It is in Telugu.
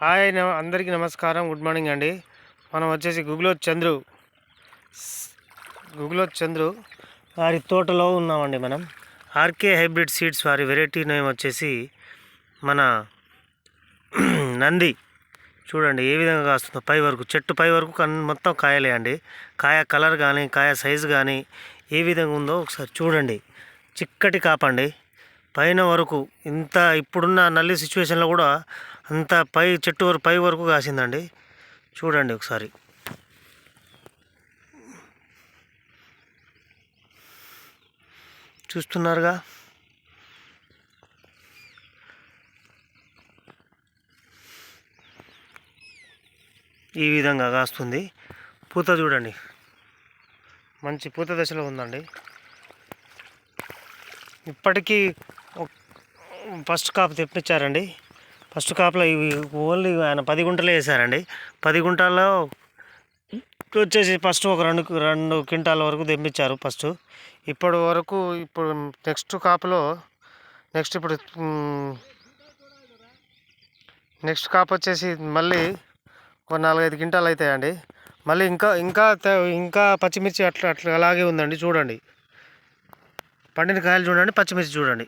హాయ్ అందరికీ నమస్కారం, గుడ్ మార్నింగ్ అండి. మనం వచ్చేసి గూగుల్లో చంద్రు వారి తోటలో ఉన్నామండి. మనం ఆర్కే హైబ్రిడ్ సీడ్స్ వారి వెరైటీ నేమ్ వచ్చేసి మన నంది. చూడండి ఏ విధంగా కాస్తుందో, పై వరకు చెట్టు పై వరకు మొత్తం కాయలే అండి. కాయ కలర్ కానీ కాయ సైజు కానీ ఏ విధంగా ఉందో ఒకసారి చూడండి. చిక్కటి కాపండి, పైన వరకు ఇంత ఇప్పుడున్న నల్లి సిచ్యువేషన్లో కూడా అంత చెట్టు పై వరకు కాసిందండి. చూడండి ఒకసారి. చూస్తున్నారుగా, ఈ విధంగా కాస్తుంది. పూత చూడండి, మంచి పూత దశలో ఉందండి. ఇప్పటికీ ఫస్ట్ కాపు తెప్పించారండి. ఫస్ట్ కాపులో ఇవి ఓన్లీ ఆయన 10 గుంటలే వేసారండి. 10 గుంటల్లో వచ్చేసి ఫస్ట్ ఒక రెండు క్వింటాల వరకు తెప్పించారు ఫస్ట్. ఇప్పుడు నెక్స్ట్ కాపులో నెక్స్ట్ కాపు వచ్చేసి మళ్ళీ ఒక 4-5 క్వింటాలు అవుతాయండి. మళ్ళీ ఇంకా పచ్చిమిర్చి అట్లా అలాగే ఉందండి. చూడండి, పండిన కాయలు చూడండి, పచ్చిమిర్చి చూడండి.